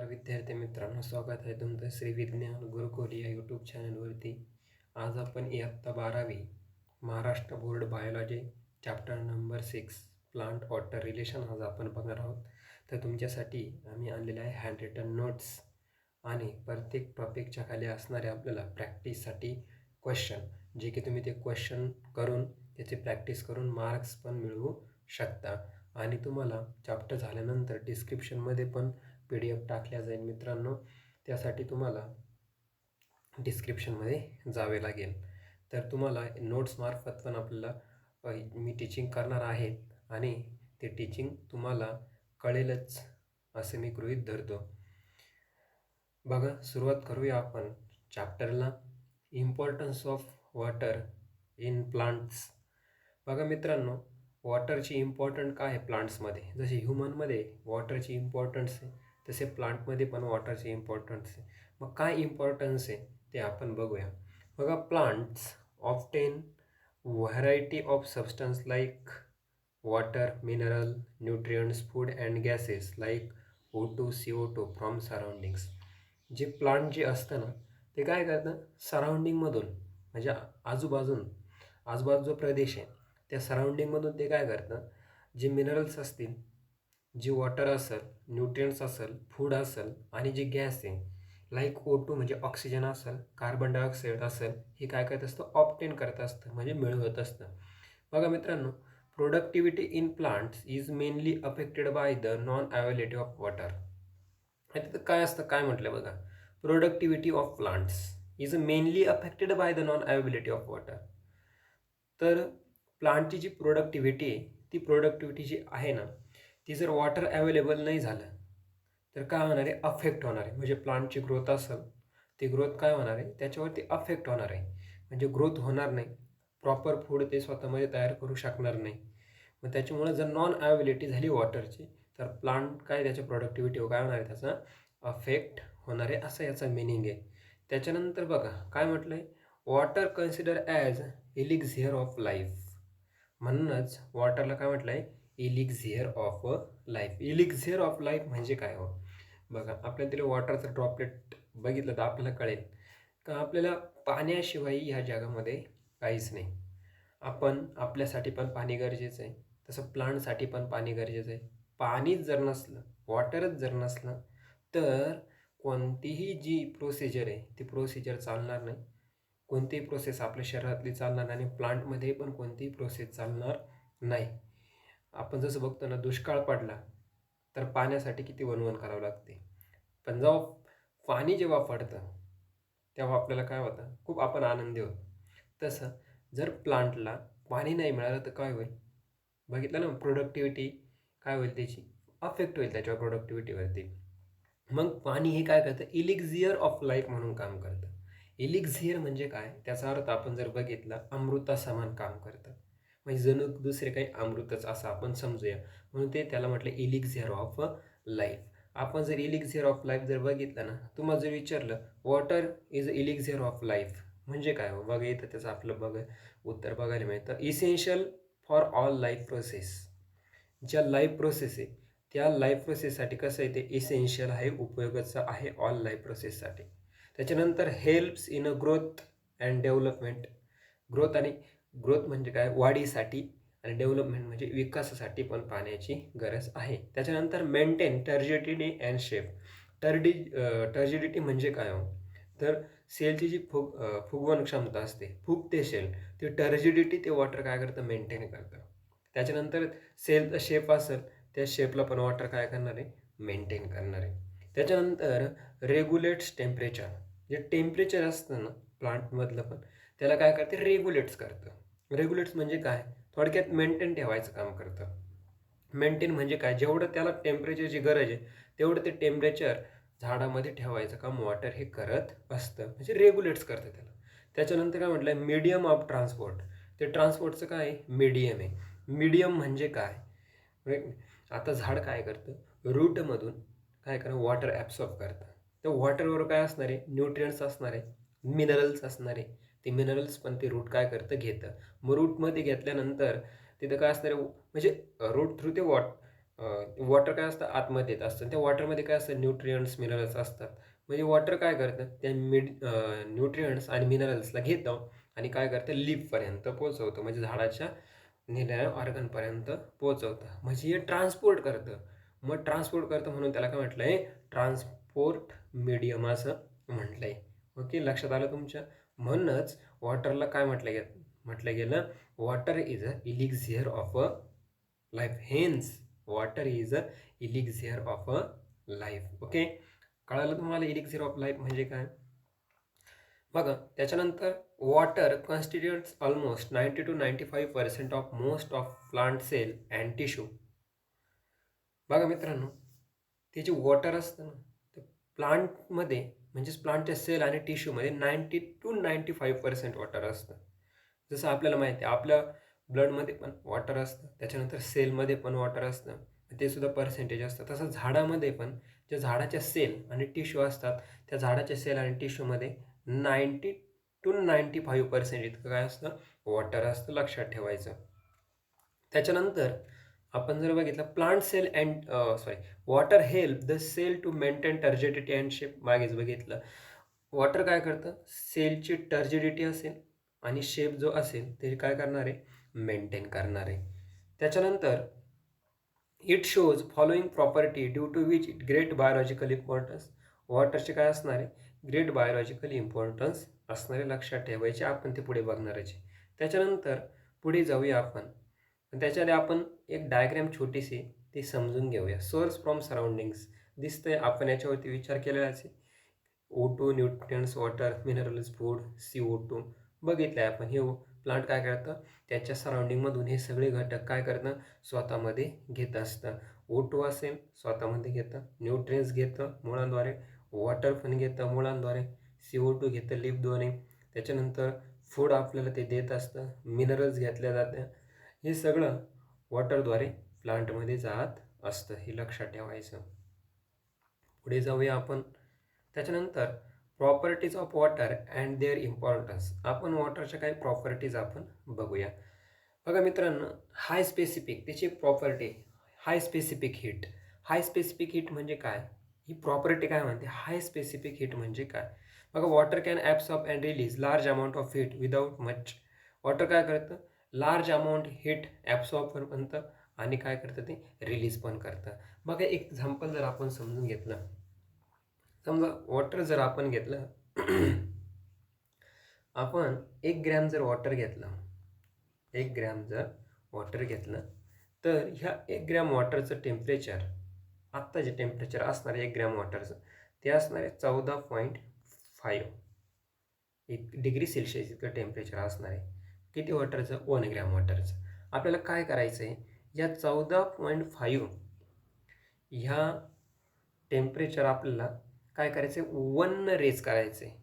विद्यार्थी मित्रांनो, स्वागत आहे तुमचं श्री विज्ञान गुरुकुल या यूट्यूब चॅनलवरती. आज आपण इयत्ता 12वी Maharashtra board biology chapter number 6 plant water relation आज आपण बघणार आहोत. तर तुमच्यासाठी आम्ही आणलेले आहे हँड रिटन नोट्स आणि प्रत्येक टॉपिकच्या खाली असणारे आपल्याला प्रॅक्टिससाठी क्वेश्चन, जे की तुम्ही ते क्वेश्चन करून त्याची प्रॅक्टिस करून मार्क्स पण मिळवू शकता. आणि तुम्हाला चॅप्टर झाल्यानंतर डिस्क्रिप्शनमध्ये पण PDF टाकल्या जाईल मित्रांनो. त्यासाठी तुम्हाला डिस्क्रिप्शनमध्ये जावे लागेल. तर तुम्हाला नोट्समार्फत पण आपल्याला मी टीचिंग करणार आहे आणि ते टीचिंग तुम्हाला कळेलच असे मी गृहीत धरतो. बघा, सुरुवात करूया आपण चॅप्टरला. Importance of water in plants. बघा मित्रांनो, वॉटरची इम्पॉर्टंट काय आहे प्लांट्समध्ये. जसे ह्युमनमध्ये वॉटरची इम्पॉर्टन्स आहे, तसे प्लांटमध्ये पण वॉटरची इम्पॉर्टन्स आहे. मग काय इम्पॉर्टन्स आहे ते आपण बघूया. बघा, plants often variety of substance like water, mineral, nutrients, food and gases like O2, CO2 from surroundings. जे प्लांट जे असतं ना, ते काय करतं, सराउंडिंगमधून म्हणजे आजूबाजू जो प्रदेश आहे त्या सराउंडिंगमधून ते काय करतं, जे मिनरल्स असतील, जी वॉटर असेल, न्यूट्रियंट्स असेल, फूड असेल आणि जे गॅस आहे लाईक O2 म्हणजे ऑक्सिजन असेल, कार्बन डायऑक्साईड असेल, हे काय करत असतं, ऑप्टेन करत असतं म्हणजे मिळवत असतं. बघा मित्रांनो, productivity in plants is mainly affected by the non availability of water. तिथं काय असतं, काय म्हटलं बघा, productivity of plants is mainly affected by the non availability of water. तर प्लांटची जी प्रोडक्टिव्हिटी आहे, ती प्रोडक्टिव्हिटी जी आहे ना, ती जर वॉटर अवेलेबल नाही झालं तर काय होणार आहे, अफेक्ट होणार आहे. म्हणजे प्लांटची ग्रोथ असेल, ती ग्रोथ काय होणार आहे, त्याच्यावरती अफेक्ट होणार आहे. म्हणजे ग्रोथ होणार नाही, प्रॉपर फूड ते स्वतःमध्ये तयार करू शकणार नाही. मग त्याच्यामुळे जर नॉन अवेलेबिलिटी झाली वॉटरची, तर प्लांट काय, त्याच्या प्रोडक्टिव्हिटीवर काय होणार आहे, त्याचा अफेक्ट होणार आहे, असं याचा मिनिंग आहे. त्याच्यानंतर बघा काय म्हटलं आहे, water consider as elixir of life. म्हणूनच वॉटरला काय म्हटलं आहे, elixir of life. Elixir of life म्हणजे काय हो. बघा, आपल्याला तरी वॉटरचं ड्रॉपलेट बघितलं तर आपल्याला कळेल का आपल्याला पाण्याशिवाय ह्या जगामध्ये काहीच नाही. आपण आपल्यासाठी पण पाणी गरजेचं आहे, तसं प्लांटसाठी पण पाणी गरजेचं आहे. पाणीच जर नसलं, वॉटरच जर नसलं, तर कोणतीही जी प्रोसिजर आहे ती प्रोसिजर चालणार नाही. कोणतीही प्रोसेस आपल्या शरीरातली चालणार नाही आणि प्लांटमध्ये पण कोणतीही प्रोसेस चालणार नाही. आपण जसं बघतो ना, दुष्काळ पडला तर पाण्यासाठी किती वणवण करावं लागते, पण जेव्हा पाणी जेव्हा पडतं तेव्हा आपल्याला काय होतं, खूप आपण आनंदी होतो. तसं जर प्लांटला पाणी नाही मिळालं तर काय होईल, बघितलं ना, प्रोडक्टिव्हिटी काय होईल, त्याची अफेक्ट होईल त्याच्यावर प्रोडक्टिव्हिटीवरती. मग पाणी हे काय करतं, इलिक्झिअर ऑफ लाईफ म्हणून काम करतं. इलिक्झिअर म्हणजे काय, त्याचा अर्थ आपण जर बघितला, अमृता समान काम करतं. म्हणजे जणू दुसरे काही अमृतच असं आपण समजूया, म्हणून ते त्याला म्हटलं इलिक्झिअर ऑफ लाईफ. आपण जर इलिक्झिअर ऑफ लाईफ जर बघितलं ना, तुम्हाला जर विचारलं वॉटर इज इलिक्झिअर ऑफ लाईफ म्हणजे काय हो, बघा इथं त्याचं आपलं उत्तर बघायला मिळतं. Essential for all life process. ज्या लाईफ प्रोसेस आहे त्या लाईफ प्रोसेससाठी कसं आहे, ते इसेन्शियल आहे, उपयोगाचं आहे ऑल लाईफ प्रोसेससाठी. त्याच्यानंतर helps in a growth and development. Growth म्हणजे काय, वाढीसाठी, आणि डेव्हलपमेंट म्हणजे विकासासाठी पण पाण्याची गरज आहे. त्याच्यानंतर maintain turgidity and shape. Turgidity म्हणजे काय हो, तर सेलची जी फुगवण क्षमता असते, फुगते सेल, ती टर्जिडिटी ते वॉटर काय करतं, मेंटेन करतं. त्याच्यानंतर सेलचा शेप असेल, त्या शेपला पण वॉटर काय करणार आहे, मेंटेन करणार आहे. त्याच्यानंतर रेग्युलेट्स टेम्परेचर. जे टेम्परेचर असतं ना प्लांटमधलं पण, त्याला काय करते, रेग्युलेट्स करतं. रेग्युलेट्स म्हणजे काय, थोडक्यात मेंटेन ठेवायचं काम करतं. मेंटेन म्हणजे काय, जेवढं त्याला टेम्परेचरची गरज आहे तेवढं ते टेम्परेचर झाडामध्ये ठेवायचं काम वॉटर हे करत असतं, म्हणजे रेग्युलेट्स करतं त्याला. त्याच्यानंतर काय म्हटलं, मीडियम ऑफ ट्रान्सपोर्ट. ते ट्रान्सपोर्टचं काय आहे, मीडियम आहे. मीडियम म्हणजे काय, आता झाड काय करतं, रूटमधून काय करणं, वॉटर ॲब्सॉर्ब करतं. तर वॉटरवर काय असणार आहे, न्यूट्रियंट्स असणार आहे, मिनरल्स असणार आहे. ते मिनरल्स पण ते रूट काय करतं, घेतं. मग रूटमध्ये घेतल्यानंतर तिथं काय असणार आहे, म्हणजे रूट थ्रू ते वॉटर काय असतं आतमध्ये येत असतं. त्या वॉटरमध्ये काय असतं न्यूट्रियंट्स मिनरल्स असतात. म्हणजे वॉटर काय करतं त्या न्यूट्रियंट्स आणि मिनरल्सला घेतं आणि काय करतं लीफपर्यंत पोहोचवतं, म्हणजे झाडाच्या निराळ्या ऑर्गनपर्यंत पोहोचवतं, म्हणजे हे ट्रान्सपोर्ट करतं. मग ट्रान्सपोर्ट करतं म्हणून त्याला काय म्हटलं आहे ट्रान्सपोर्ट मीडियम असं म्हटलं आहे. ओके, लक्षात आलं तुमच्या. म्हणूनच वॉटरला काय म्हटलं गेलं water is a elixir of a life. Hence water is a elixir of a life. Okay, कळालं तुम्हाला इलिक्झिअर ऑफ लाईफ म्हणजे काय. बघा त्याच्यानंतर water constitutes almost 90 to 95% of most of plant cell and tissue. बघा मित्रांनो, ते जे वॉटर असतं ना ते प्लांटमध्ये म्हणजेच प्लांटच्या सेल आणि टिश्यूमध्ये 90 to 95% वॉटर असतं. जसं आपल्याला माहिती आहे आपल्या ब्लडमध्ये पण वॉटर असतं, त्याच्यानंतर सेलमध्ये पण वॉटर असतं, ते सुद्धा पर्सेंटेज असतं. तसं झाडामध्ये पण जे झाडाच्या सेल आणि टिश्यू असतात त्या झाडाच्या सेल आणि टिश्यूमध्ये 90 to 95% इतकं काय असतं वॉटर असतं, लक्षात ठेवायचं. त्याच्यानंतर आपण जर बघितलं plant cell and water help the cell to maintain turgidity and shape. मागेच बघितलं वॉटर काय करतं सेलची टर्जिडिटी असेल आणि शेप जो असेल ते काय करणार आहे मेंटेन करणार आहे. त्याच्यानंतर it shows following property due to which it great biological importance. वॉटरचे काय असणार आहे ग्रेट बायोलॉजिकल इम्पॉर्टन्स असणारे, लक्षात ठेवायचे. आपण ते पुढे बघणारच. त्याच्यानंतर पुढे जाऊया आपण. त्याच्यामध्ये आपण एक डायग्रॅम छोटीशी ती समजून घेऊया. सोर्स फ्रॉम सराउंडिंग्स दिसतंय, आपण याच्यावरती विचार केलेलाच आहे. O2 nutrients water minerals food CO2 बघितलं आहे आपण. हे प्लांट काय करतं त्याच्या सराउंडिंगमधून हे सगळे घटक काय करतं स्वतःमध्ये घेत असतं. O2 असेल स्वतःमध्ये घेतं, न्यूट्रियन्स घेतं मुळांद्वारे, वॉटर पण घेतं मुळांद्वारे, CO2 घेतं लिफद्वारे, त्याच्यानंतर फूड आपल्याला ते देत असतं, मिनरल्स घेतल्या जातं. हे सगळं वॉटरद्वारे प्लांटमध्ये जात असतं, हे लक्षात ठेवायचं. पुढे जाऊया आपण. त्याच्यानंतर properties of water and their importance. आपण वॉटरच्या काही प्रॉपर्टीज आपण बघूया. बघा मित्रांनो, हाय स्पेसिफिक त्याची property high specific heat. High specific heat म्हणजे काय, ही प्रॉपर्टी काय म्हणते हाय स्पेसिफिक हीट म्हणजे काय. बघा water can absorb and release large amount of heat without much. Water काय करतं लार्ज अमाऊंट हीट ॲब्सॉर्ब बनतं आणि काय करतं ते रिलीज पण करतं. बघा एक एक्झाम्पल जर आपण समजून घेतलं, समजा वॉटर जर आपण घेतलं आपण 1 ग्रॅम जर वॉटर घेतलं, 1 ग्रॅम जर वॉटर घेतलं तर ह्या 1 ग्रॅम वॉटरचं टेम्परेचर आत्ता जे टेम्परेचर असणार आहे 1 ग्रॅम वॉटरचं ते असणार आहे 14.5 डिग्री सेल्सिअस इतकं टेम्परेचर असणार आहे. किती वॉटरचं 1 ग्रॅम वॉटरचं. आपल्याला काय करायचं आहे या 14.5 ह्या टेम्परेचर आपल्याला काय करायचं आहे 1 रेज करायचं आहे.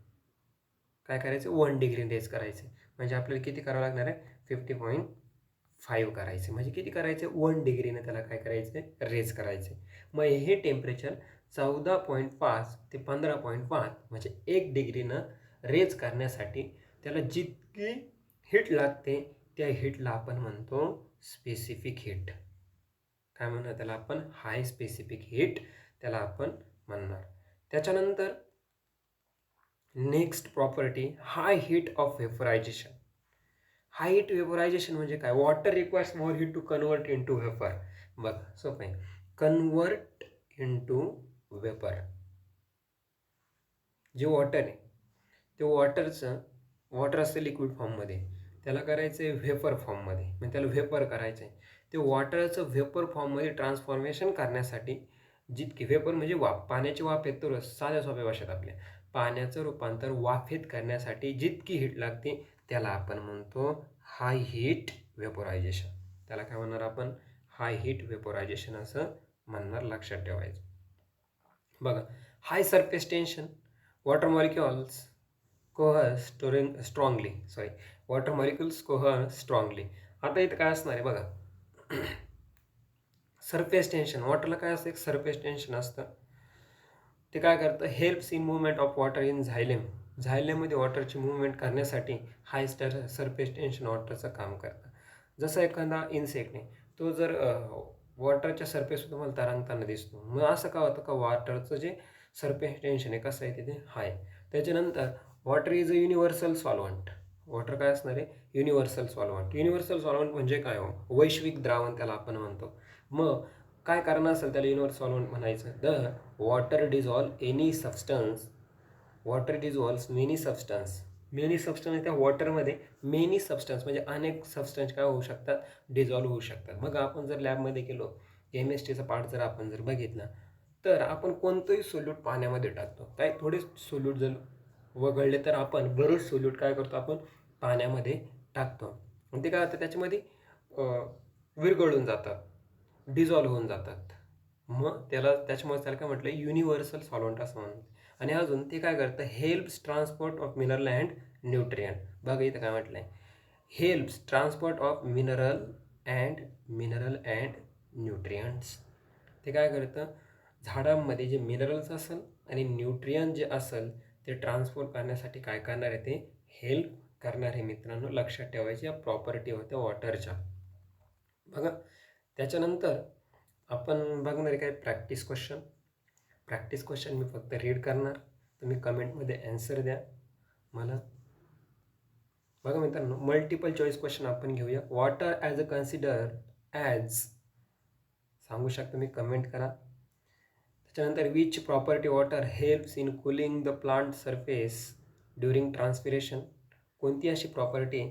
काय करायचं 1 डिग्री रेज करायचं आहे. म्हणजे आपल्याला किती करावं लागणार आहे 50.5 करायचं. म्हणजे किती करायचं 1 डिग्रीने त्याला काय करायचं आहे रेज करायचं. मग हे टेम्परेचर 14.5 ते 15.5 म्हणजे 1 डिग्रीनं रेज करण्यासाठी त्याला जितकी हीट लागते त्या हीटला आपण म्हणतो स्पेसिफिक हीट. काय म्हणणार त्याला आपण हाय स्पेसिफिक हीट त्याला आपण म्हणणार. त्याच्यानंतर next property high heat of vaporisation. High heat vaporisation म्हणजे काय water requires more heat to convert into vapour. बघा सोपं आहे, कन्वर्ट इनटू वेपर. जे वॉटर आहे ते वॉटर असतं लिक्विड फॉर्ममध्ये, त्याला करायचं आहे व्हेपर फॉर्ममध्ये, म्हणजे त्याला व्हेपर करायचं आहे. ते वॉटरचं व्हेपर फॉर्ममध्ये ट्रान्सफॉर्मेशन करण्यासाठी जितकी व्हेपर म्हणजे वाफ, पाण्याची वाफ येतो साध्या सोप्या भाषेत आपल्या पाण्याचं रूपांतर वाफेत करण्यासाठी जितकी हीट लागते त्याला आपण म्हणतो हाय हीट वेपोरायझेशन. त्याला काय म्हणणार आपण हाय हीट वेपोरायझेशन असं म्हणणार, लक्षात ठेवायचं. बघा हाय सरफेस टेन्शन वॉटर मॉलिक्युल्स कोहर स्ट्रॉंगली वॉटर मॉलिक्युल्स कोहर स्ट्रॉंगली. आता इथं काय असणार आहे बघा सरफेस टेन्शन. वॉटरला काय असतं एक सरफेस टेन्शन असतं, ते काय करतं helps in movement of water in xylem. झायलेममध्ये वॉटरची मुवमेंट करण्यासाठी हाय सरफेस टेन्शन वॉटरचं काम करतं. जसं एखादा इन्सेक्ट आहे तो जर वॉटरच्या सरफेसवर तुम्हाला तरंगताना दिसतो. मग असं का होतं का वॉटरचं जे सरफेस टेन्शन आहे कसं आहे तिथे हाय. त्याच्यानंतर water is a universal solvent. Water काय असणार आहे? Universal solvent. युनिव्हर्सल सॉल्व्हंट म्हणजे काय हो? वैश्विक द्रावण त्याला आपण म्हणतो. मग काय कारण असेल त्याला युनिव्हर्सल सॉल्व्हंट म्हणायचं? The water dissolve any substance. Water dissolves many substance. Many substance त्या वॉटरमध्ये मेनी सबस्टन्स म्हणजे अनेक सबस्टन्स काय होऊ शकतात? डिझॉल्व्ह होऊ शकतात. मग आपण जर लॅबमध्ये गेलो, केमिस्ट्रीचा पार्ट जर आपण जर बघितला तर आपण कोणतंही सोल्यूट पाण्यामध्ये टाकतो. काय थोडे सोल्यूट जर वगळले तर आपण बरेच सोल्यूट काय करतो? आपण पाण्यामध्ये टाकतो. आणि ते काय होतं त्याच्यामध्ये विरघळून जातात, डिझॉल्व्ह होऊन जातात. मग त्याच्यामुळे त्याला काय म्हटलं? युनिव्हर्सल सॉल्व्हंट असं म्हणतात. आणि अजून ते काय करतं? Helps transport of mineral and nutrient. बघा इथं काय म्हटलं आहे? Helps transport of mineral and nutrients. ते काय करतं? झाडांमध्ये जे मिनरल्स असेल आणि न्यूट्रियन जे असेल ते ट्रान्सपोर्ट करण्यासाठी काय करणार आहे? ते हेल्प करणार आहे. मित्रांनो लक्षात ठेवायची या प्रॉपर्टी होत्या वॉटरच्या. बघा त्याच्यानंतर आपण बघणार आहे काय? Practice question. प्रॅक्टिस क्वेश्चन मी फक्त रीड करणार, तुम्ही कमेंटमध्ये ॲन्सर द्या मला. बघा मित्रांनो मल्टिपल चॉईस क्वेश्चन आपण घेऊया. Water as a consider as, सांगू शकता तुम्ही, कमेंट करा. त्याच्यानंतर which property water helps in cooling the plant surface during transpiration. कोणती अशी प्रॉपर्टी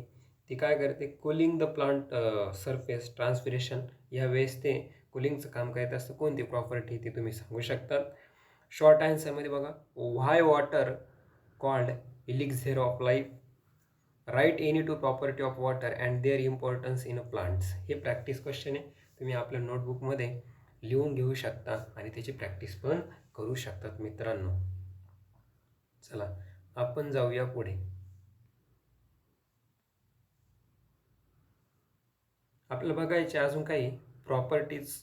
ती काय करते? Cooling the plant surface transpiration यावेळेस ते कूलिंगचं काम करत असतं. कोणती प्रॉपर्टी ती तुम्ही सांगू शकतात. शॉर्ट आन्सरमध्ये बघा, why water called elixir of life. Write any two property of water and their importance in a plants. हे प्रॅक्टिस क्वेश्चन आहे, तुम्ही आपल्या नोटबुकमध्ये लिहून घेऊ शकता आणि त्याची प्रॅक्टिस पण करू शकतात मित्रांनो. चला आपण जाऊया पुढे. आपल्याला बघायचे अजून काही प्रॉपर्टीज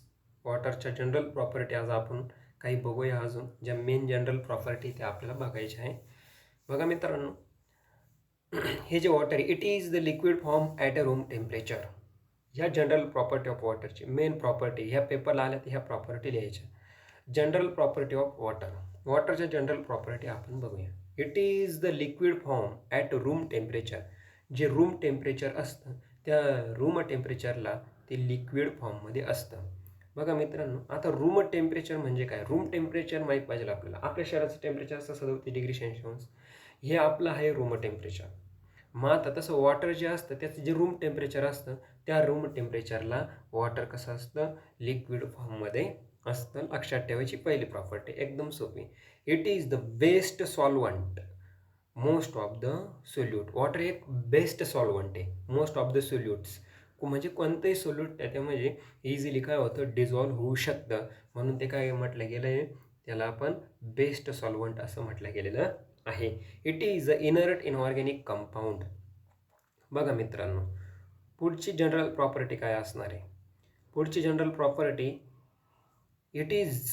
वॉटरच्या जनरल प्रॉपर्टी आज आपण काही बघूया. अजून ज्या मेन जनरल प्रॉपर्टी त्या आपल्याला बघायच्या आहे. बघा मित्रांनो हे जे वॉटर आहे it is the liquid form at a room temperature. ह्या जनरल प्रॉपर्टी ऑफ वॉटरची मेन प्रॉपर्टी ह्या पेपरला आल्या तर ह्या प्रॉपर्टी लिहायच्या. General property of water. वॉटरच्या जनरल प्रॉपर्टी आपण बघूया. It is the liquid form at room temperature. जे रूम टेम्परेचर असतं त्या रूम टेम्परेचरला ते लिक्विड फॉर्ममध्ये असतं. बघा मित्रांनो आता रूम टेम्परेचर म्हणजे काय? रूम टेम्परेचर माहीत पाहिजे आपल्याला. आपल्या शहराचं टेम्परेचर असतं 37 डिग्री सेल्सिअस. हे आपलं आहे रूम टेम्परेचर. मग आता तसं वॉटर जे असतं त्याचं जे रूम टेम्परेचर असतं त्या रूम टेम्परेचरला वॉटर कसं असतं? लिक्विड फॉर्ममध्ये असतं. लक्षात ठेवायची पहिली प्रॉपर्टी एकदम सोपी. It is the best solvent most of the solute. Water एक बेस्ट सॉल्वंट आहे मोस्ट ऑफ द सोल्यूट्स. म्हणजे कोणतंही सोल्यूट त्यामध्ये इझिली काय होतं? डिझॉल्व्ह होऊ शकतं. म्हणून ते काय म्हटलं गेलं आहे? त्याला आपण बेस्ट सॉल्वंट असं म्हटलं गेलेलं आहे. It is a inert inorganic compound. बघा मित्रांनो पुढची जनरल प्रॉपर्टी काय असणार आहे? पुढची general property it is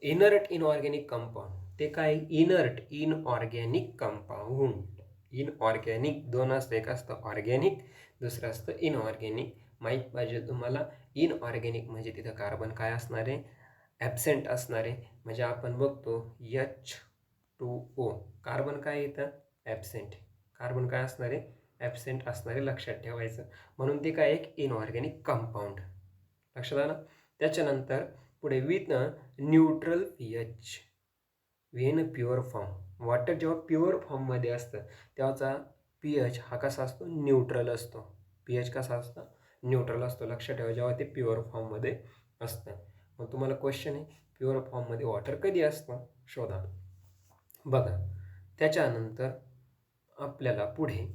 inert inorganic compound. ते काय? Inert inorganic compound. इनऑर्गॅनिक दोन असतं, एक असतं ऑर्गॅनिक दुसरं असतं इनऑर्गॅनिक. माहीत पाहिजे तुम्हाला. इनऑर्गॅनिक म्हणजे तिथं कार्बन काय असणार आहे? ॲब्सेंट असणार आहे. म्हणजे आपण बघतो H2O कार्बन काय येतं? ॲब्सेंट. कार्बन काय असणार आहे? ॲब्सेंट असणार आहे. लक्षात ठेवायचं. म्हणून ते काय? एक इनऑर्गॅनिक कंपाऊंड. लक्षात आलं. त्याच्यानंतर पुढे with neutral pH. Wien pure form. Water जेव्हा प्युअर फॉर्ममध्ये असतं तेव्हाचा pH हा कसा असतो? न्यूट्रल असतो. pH कसा असतो? न्यूट्रल असतो. लक्षात ठेवा जेव्हा ते प्युअर फॉर्ममध्ये असतं. मग तुम्हाला क्वेश्चन आहे प्युअर फॉर्ममध्ये वॉटर कधी असतं? शोधा. बघा त्याच्यानंतर आपल्याला पुढे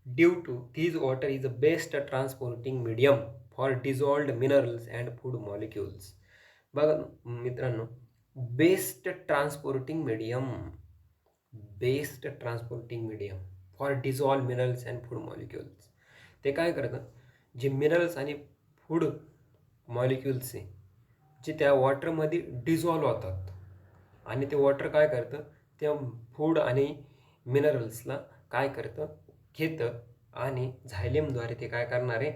due to these water is a best transporting medium for dissolved minerals and food molecules. बघा मित्रांनो best transporting medium. Best transporting medium for dissolved minerals and food molecules. ते काय करतं? जे मिनरल्स आणि फूड मॉलिक्युल्स आहे जे त्या वॉटरमध्ये डिझॉल्व्ह होतात आणि ते वॉटर काय करतं? त्या फूड आणि मिनरल्सला काय करतं? घेतं आणि झायलेमद्वारे ते काय करणार आहे?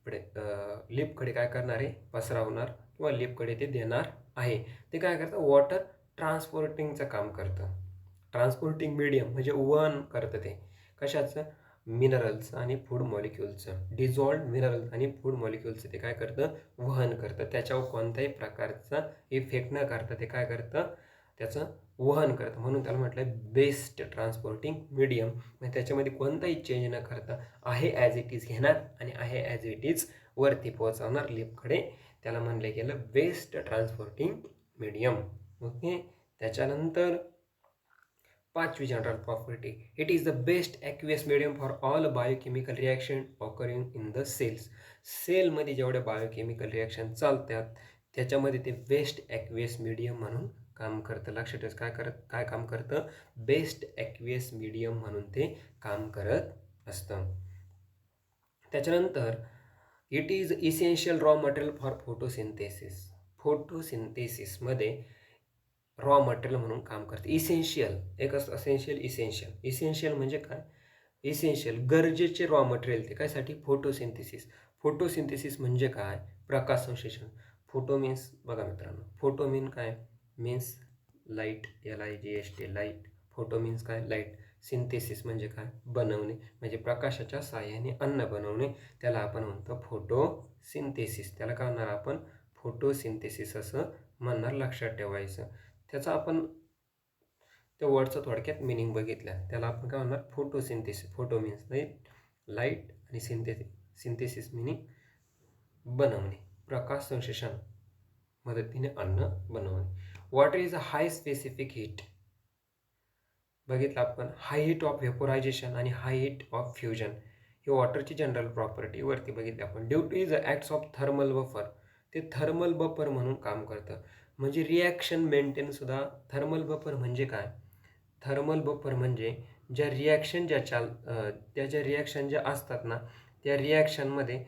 लिपकडे काय करणार आहे, पसरवणार किंवा लिपकडे ते देणार आहे. ते काय करतं, वॉटर ट्रान्सपोर्टिंगचं काम करतं. ट्रान्सपोर्टिंग मीडियम म्हणजे वहन करतं ते कशाचं, मिनरल्स आणि फूड मॉलिक्युल्सचं. डिझॉल्व्ड मिनरल्स आणि फूड मॉलिक्युल्सचं ते काय करतं, वहन करतं. त्याच्यावर कोणत्याही प्रकारचा इफेक्ट न करता ते काय करतं, त्याचं वहन करतं. म्हणून त्याला म्हटलं बेस्ट ट्रान्सपोर्टिंग मीडियम. म्हणजे त्याच्यामध्ये कोणताही चेंज न करता आहे ॲज इट इज घेणार आणि आहे ॲज इट इज वरती पोहोचवणार लिपकडे. त्याला म्हणलं गेलं बेस्ट ट्रान्सपोर्टिंग मीडियम. ओके. त्याच्यानंतर 5वी general property, it is the best aqueous medium for all biochemical reaction occurring in the cells. सेलमध्ये जेवढे बायोकेमिकल रिॲक्शन चालतात त्याच्यामध्ये ते बेस्ट ॲक्वियस मीडियम म्हणून काम करतं. लक्षात ठेवा, काय काम करतं, बेस्ट ॲक्वियस मीडियम म्हणून ते काम करत असतं. त्याच्यानंतर it is essential raw material for photosynthesis. फोटोसिंथेसिसमध्ये रॉ मटेरियल म्हणून काम करते. इसेन्शियल एक असतं, इसेन्शियल म्हणजे काय, इसेन्शियल गरजेचे रॉ मटेरियल ते कायसाठी, फोटोसिंथेसिस. फोटोसिंथेसिस म्हणजे काय, प्रकाश संश्लेषण. फोटो मीन्स बघा मित्रांनो, फोटो मीन काय, means light, LIGHT light. Photo means काय, लाईट. सिंथेसिस म्हणजे काय, बनवणे, म्हणजे प्रकाशाच्या साहाय्याने अन्न बनवणे. त्याला आपण म्हणतो फोटोसिंथेसिस. त्याला काय म्हणणार आपण, फोटोसिंथेसिस असं म्हणणार. लक्षात ठेवायचं. त्याचा आपण त्या वर्डचं थोडक्यात मिनिंग बघितलं. त्याला आपण काय म्हणणार, फोटोसिंथेसिस. फोटो मीन्स लाईट आणि सिंथेसिस मिनिंग बनवणे, प्रकाश संश्लेषण मदतीने अन्न बनवणे. Water is a high specific heat. बघितलं आपण, हाय हीट ऑफ व्हेपोरायझेशन आणि हाय हीट ऑफ फ्युजन ही वॉटरची जनरल प्रॉपर्टी वरती बघितली आपण. Due to is acts of thermal buffer, ते थर्मल बफर म्हणून काम करतं. म्हणजे रिॲक्शन मेंटेन सुद्धा. थर्मल बफर म्हणजे काय, थर्मल बफर म्हणजे ज्या रिॲक्शन त्या ज्या रिॲक्शन ज्या असतात ना, त्या रिॲक्शनमध्ये